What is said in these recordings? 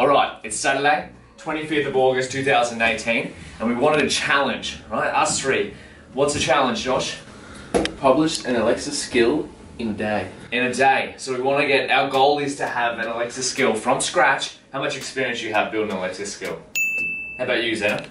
Alright, it's Saturday, 25th of August 2018, and we wanted a challenge, right? Us three. What's the challenge, Josh? Published an Alexa skill in a day. In a day. So we want to get, our goal is to have an Alexa skill from scratch. How much experience do you have building an Alexa skill? How about you, Zena?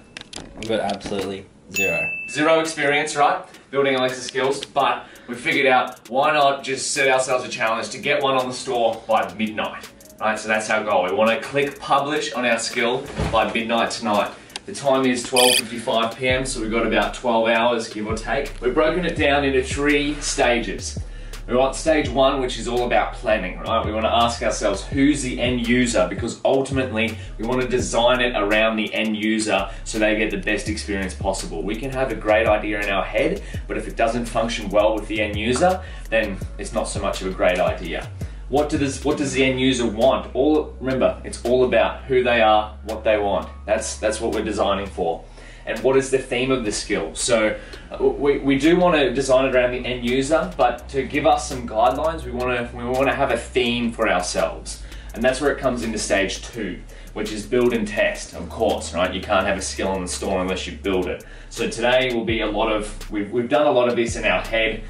I've got absolutely zero. Zero experience, right? Building Alexa skills, but we figured out why not just set ourselves a challenge to get one on the store by midnight. Right, so that's our goal. We want to click publish on our skill by midnight tonight. The time is 12:55 PM, so we've got about 12 hours, give or take. We've broken it down into 3 stages. We want stage 1, which is all about planning, right? We want to ask ourselves, who's the end user? Because ultimately, we want to design it around the end user so they get the best experience possible. We can have a great idea in our head, but if it doesn't function well with the end user, then it's not so much of a great idea. What does the end user want? Remember, it's all about who they are, what they want. That's what we're designing for. And what is the theme of the skill? So we do want to design it around the end user, but to give us some guidelines, we want to have a theme for ourselves. And that's where it comes into stage 2, which is build and test, of course, right? You can't have a skill in the store unless you build it. So today will be a lot of, we've done a lot of this in our head.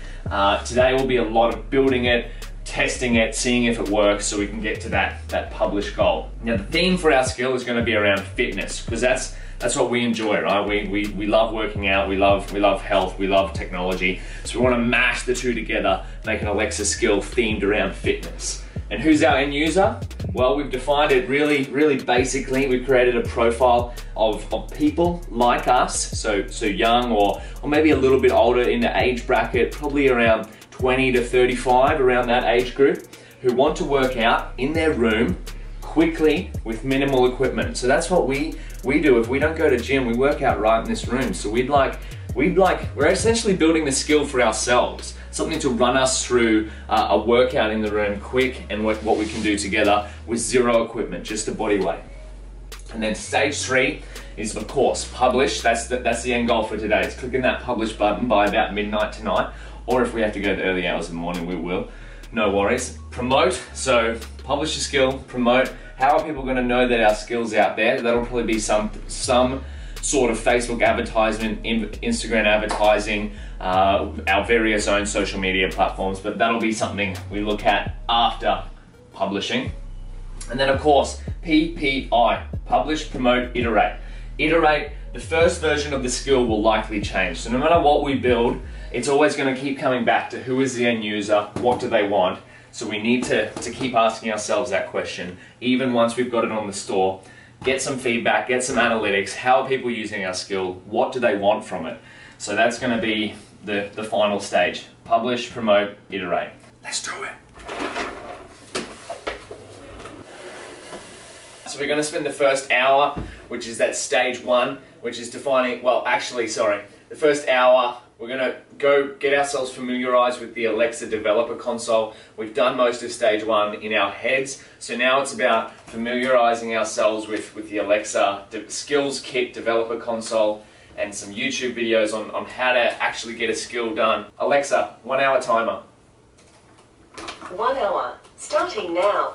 Today will be a lot of building it, testing it, seeing if it works so we can get to that published goal. Now the theme for our skill is going to be around fitness, because that's what we enjoy, right? We love working out, we love health, we love technology. So we want to mash the two together, make an Alexa skill themed around fitness. And who's our end user? Well, we've defined it really basically. We've created a profile of people like us, so young or maybe a little bit older in the age bracket, probably around 20 to 35, around that age group, who want to work out in their room quickly with minimal equipment. So that's what we do. If we don't go to gym, we work out right in this room. So we're essentially building the skill for ourselves, something to run us through a workout in the room quick and what we can do together with zero equipment, just the body weight. And then stage 3 is, of course, publish. That's the end goal for today. It's clicking that publish button by about midnight tonight, or if we have to go the early hours of the morning, we will. No worries. Promote, so publish a skill, promote. How are people going to know that our skill's out there? That'll probably be some sort of Facebook advertisement, Instagram advertising, our various own social media platforms, but that'll be something we look at after publishing. And then of course, PPI, publish, promote, iterate. Iterate, the first version of the skill will likely change. So no matter what we build, it's always going to keep coming back to who is the end user, what do they want. So we need to keep asking ourselves that question, even once we've got it on the store. Get some feedback, get some analytics. How are people using our skill? What do they want from it? So that's going to be the final stage. Publish, promote, iterate. Let's do it. So we're going to spend the first hour, which is that stage 1, which is defining, the first hour, we're going to go get ourselves familiarized with the Alexa developer console. We've done most of stage 1 in our heads, so now it's about familiarizing ourselves with the Alexa skills kit developer console and some YouTube videos on how to actually get a skill done. Alexa, 1 hour timer. 1 hour, starting now.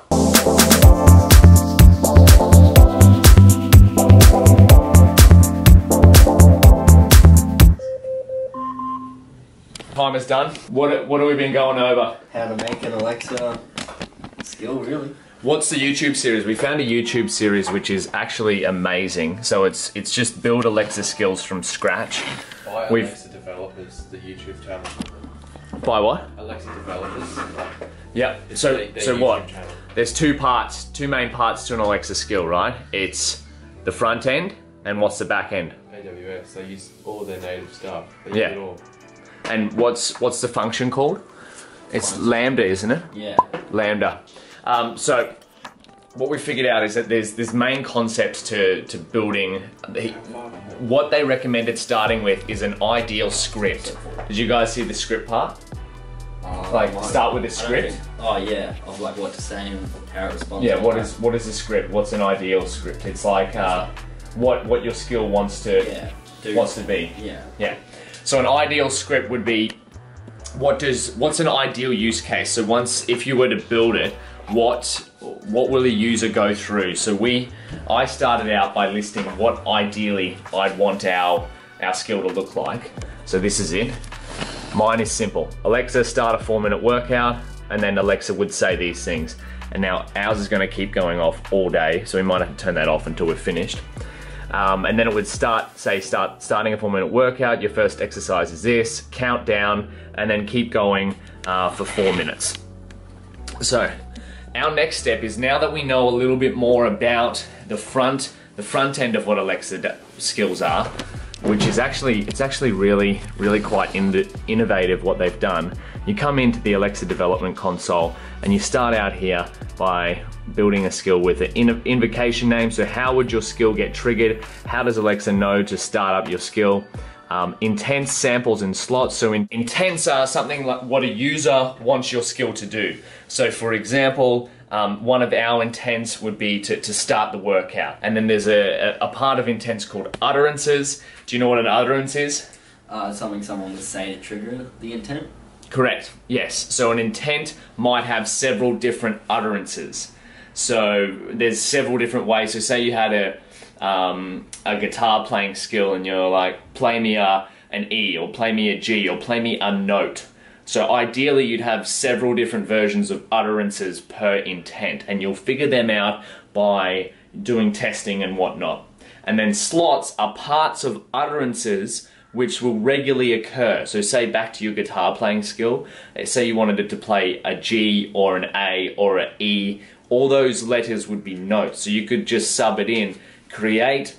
Timer's done. What have we been going over? How to make an Alexa skill, really. What's the YouTube series? We found a YouTube series which is actually amazing. So it's just build Alexa skills from scratch. By Alexa Developers, the YouTube channel. By what? Alexa Developers. Yep. So what? Channel. There's two main parts to an Alexa skill, right? It's the front end and what's the back end? AWS. They use all their native stuff. They use Yeah. it all. And what's the function called? It's Lambda, isn't it? Yeah. Lambda. So what we figured out is that there's main concepts to building. What they recommended starting with is an ideal script. Did you guys see the script part? Start with a script. Oh yeah, of like what to say and how it responds. Yeah. What is a script? What's an ideal script? It's like what your skill wants to be. Yeah. Yeah. So an ideal script would be what's an ideal use case? So if you were to build it, what will the user go through. So I started out by listing what ideally I'd want our skill to look like. So this is it. Mine is simple. Alexa, start a 4-minute workout, and then Alexa would say these things. And now ours is gonna keep going off all day, so we might have to turn that off until we're finished. And then it would starting a 4-minute workout, your first exercise is this, count down, and then keep going for 4 minutes. So, our next step is, now that we know a little bit more about the front end of what Alexa skills are, which is actually really quite innovative what they've done. You come into the Alexa development console and you start out here by building a skill with an invocation name. So how would your skill get triggered? How does Alexa know to start up your skill? Intents, samples, and slots. So intents are something like what a user wants your skill to do. So for example, one of our intents would be to start the workout. And then there's a part of intents called utterances. Do you know what an utterance is? Something someone would say to trigger the intent. Correct, yes. So an intent might have several different utterances. So there's several different ways. So say you had a guitar playing skill and you're like, play me an E, or play me a G, or play me a note. So ideally you'd have several different versions of utterances per intent, and you'll figure them out by doing testing and whatnot. And then slots are parts of utterances which will regularly occur. So say back to your guitar playing skill, say you wanted it to play a G or an A or an E, all those letters would be notes. So you could just sub it in, create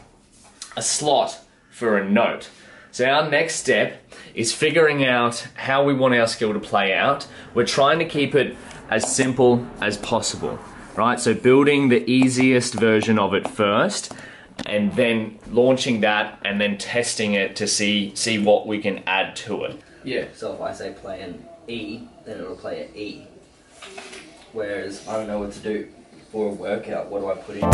a slot for a note. So our next step is figuring out how we want our skill to play out. We're trying to keep it as simple as possible, right? So building the easiest version of it first, and then launching that, and then testing it to see what we can add to it. Yeah, so if I say play an E, then it'll play an E. Whereas I don't know what to do for a workout. What do I put in?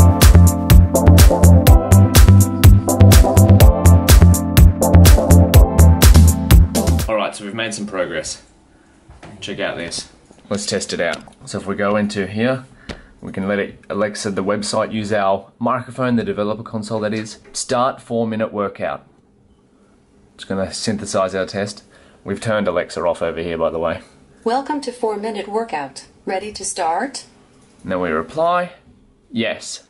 Alright, so we've made some progress. Check out this. Let's test it out. So if we go into here, we can let Alexa, the website, use our microphone, the developer console that is. Start 4-minute workout. It's gonna synthesize our test. We've turned Alexa off over here, by the way. Welcome to 4-minute workout. Ready to start? And then we reply, yes.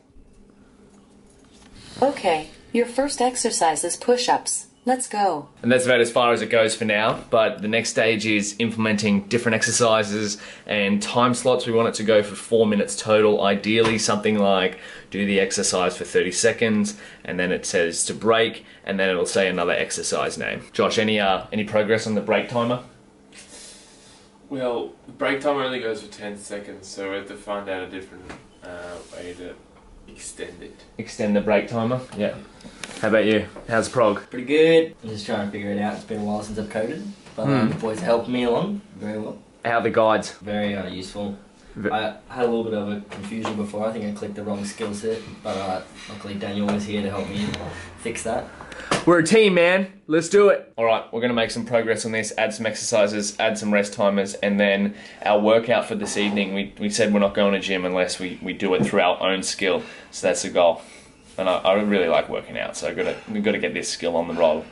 Okay, your first exercise is push-ups. Let's go. And that's about as far as it goes for now, but the next stage is implementing different exercises and time slots. We want it to go for 4 minutes total, ideally something like do the exercise for 30 seconds, and then it says to break, and then it'll say another exercise name. Josh, any progress on the break timer? Well, the break timer only goes for 10 seconds, so we have to find out a different way to extend it. Extend the break timer? Yeah. How about you? How's prog? Pretty good. I'm just trying to figure it out. It's been a while since I've coded, but the boys are helping me along very well. How are the guides? Very useful. I had a little bit of a confusion before. I think I clicked the wrong skill set, but luckily Daniel was here to help me fix that. We're a team, man. Let's do it. All right, we're gonna make some progress on this, add some exercises, add some rest timers, and then our workout for this evening, we said we're not going to gym unless we do it through our own skill. So that's the goal. And I really like working out, so we've got to get this skill on the road.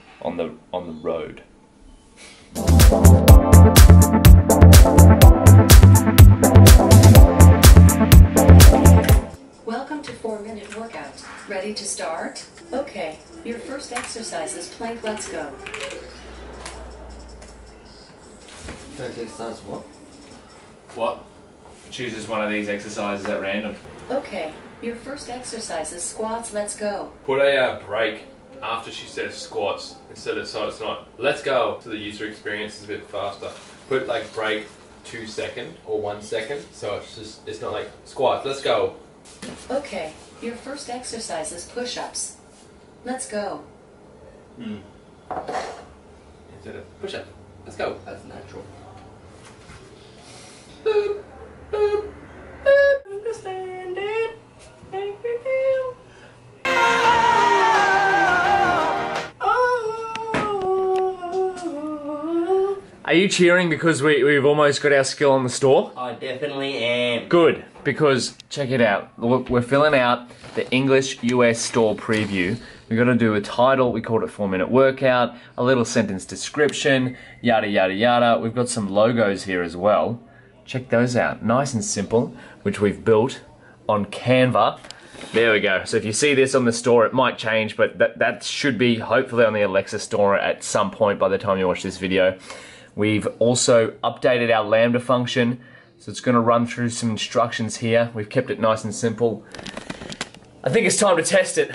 Welcome to 4-minute workout. Ready to start? Okay, your first exercise is plank. Let's go. First exercise what? What? Chooses one of these exercises at random. Okay, your first exercise is squats. Let's go. Put a break after she says squats, instead of, so it's not let's go, so the user experience is a bit faster. Put like break 2 seconds or 1 second, so it's not like squats, let's go. Okay, your first exercise is push-ups. Let's go. Instead of push up, let's go. That's natural. Boop, boop, boop. Understand it. Make me feel. Are you cheering because we've almost got our skill on the store? I definitely am. Good. because check it out. Look, we're filling out the English US store preview. We've got to do a title. We called it 4-minute workout, a little sentence description, yada, yada, yada. We've got some logos here as well. Check those out. Nice and simple, which we've built on Canva. There we go. So if you see this on the store, it might change, but that should be hopefully on the Alexa store at some point by the time you watch this video. We've also updated our Lambda function, so it's going to run through some instructions here. We've kept it nice and simple. I think it's time to test it.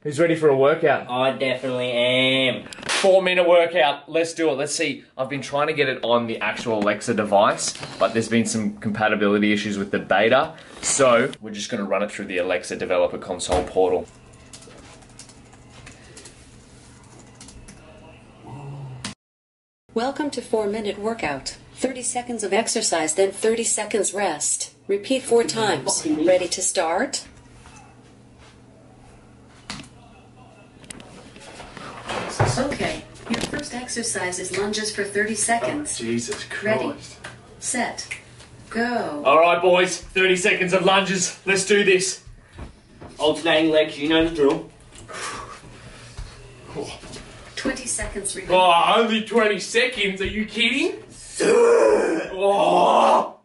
Who's ready for a workout? I definitely am. 4-minute workout. Let's do it. Let's see. I've been trying to get it on the actual Alexa device, but there's been some compatibility issues with the beta. So we're just going to run it through the Alexa developer console portal. Welcome to 4-minute workout. 30 seconds of exercise, then 30 seconds rest. Repeat 4 times. Ready to start? Okay, your first exercise is lunges for 30 seconds. Jesus Christ. Ready, set, go. All right, boys. 30 seconds of lunges. Let's do this. Alternating legs, you know the drill. 20 seconds remaining. Oh, only 20 seconds? Are you kidding? Oh.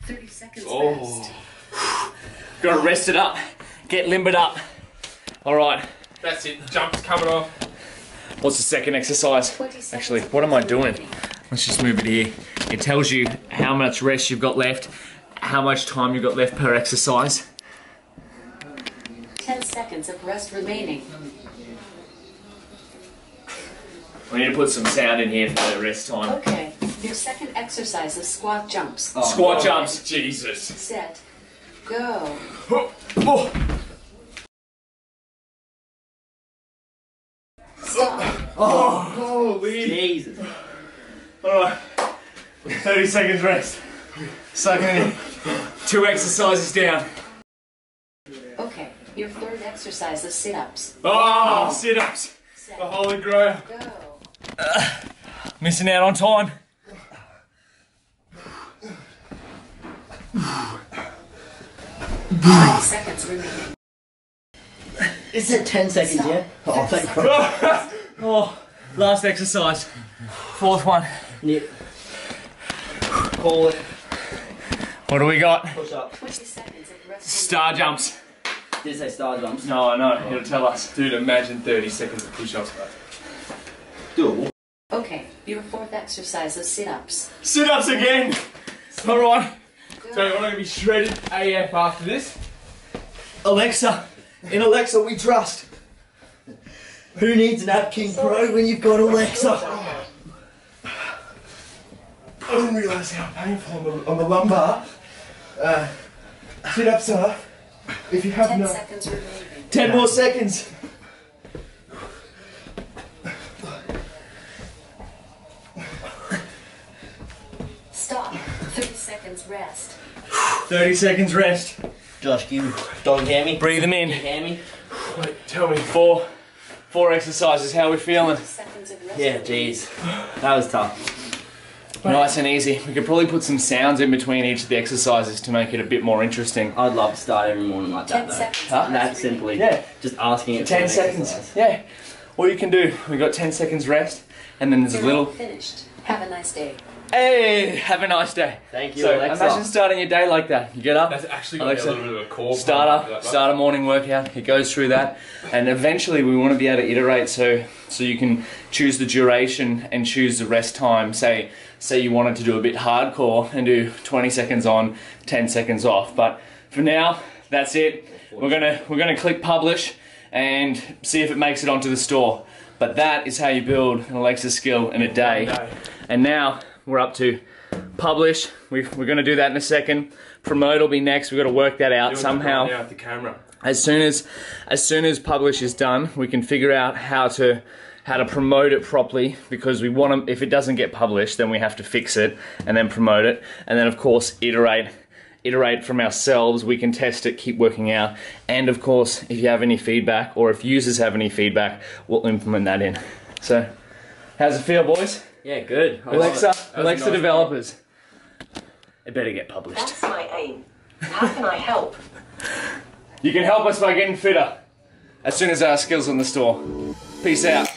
30 seconds Oh. rest. Gotta rest it up. Get limbered up. All right. That's it. Jump's coming off. What's the second exercise? 20 seconds Actually, what am I doing? Let's just move it here. It tells you how much rest you've got left, how much time you've got left per exercise. 10 seconds of rest remaining. We need to put some sound in here for the rest time. Okay, your second exercise is squat jumps. Squat jumps. Jesus. Set, go. Oh. Stop. Holy. Jesus. Alright. 30 seconds rest. Sucking it in. 2 exercises down. Okay, your third exercise is sit-ups. Oh, sit-ups. Set, The holy grail. go. Missing out on time. 20 seconds remaining. Is it 10 seconds, yeah? Oh, thank God. Oh, last exercise. 4th one. Yeah. Call it. What do we got? Push up. 20 seconds of rest. Star jumps. Did it say star jumps? No, I know. It'll tell us. Dude, imagine 30 seconds of push-ups, bro. Doable. Okay, your fourth exercise is sit-ups. Sit-ups again. Alright. So you want to be shredded AF after this? Alexa. In Alexa we trust. Who needs an App King Pro when you've got Alexa? I didn't realise how painful on the lumbar sit-ups are. If you have 10 no... seconds remaining. 10 more seconds. Stop. 30 seconds rest. 30 seconds rest. Josh, you dog hear me? Breathe them in. Hear me? Wait, tell me. Four exercises. How are we feeling? 20 seconds of rest. Yeah, jeez. That was tough. Nice and easy. We could probably put some sounds in between each of the exercises to make it a bit more interesting. I'd love to start every morning like 10 that though. seconds. Huh? That simply. Yeah. Just asking it for 10 an seconds. exercise. Yeah. All you can do, we got 10 seconds rest, and then there's a You're all little, finished. Have a nice day. hey, have a nice day. Thank you, So Alexa. imagine starting your day like that. You get up, That's actually going to be a Alexa, little bit of a core. start a morning workout. It goes through that, and eventually we want to be able to iterate so you can choose the duration and choose the rest time. Say you wanted to do a bit hardcore and do 20 seconds on, 10 seconds off. But for now, that's it. We're gonna click publish and see if it makes it onto the store. But that is how you build an Alexa skill in a day. And now we're up to publish. We're going to do that in a second. Promote will be next. We've got to work that out somehow. Now with the camera. As soon as publish is done, we can figure out how to promote it properly, because we want to, if it doesn't get published, then we have to fix it and then promote it, and then of course iterate from ourselves. We can test it, keep working out, and of course if you have any feedback or if users have any feedback, we'll implement that in. So how's it feel, boys? Yeah, good. Alexa nice developers. it better get published. That's my aim. How can I help? You can help us by getting fitter as soon as our skills on the store. Peace out.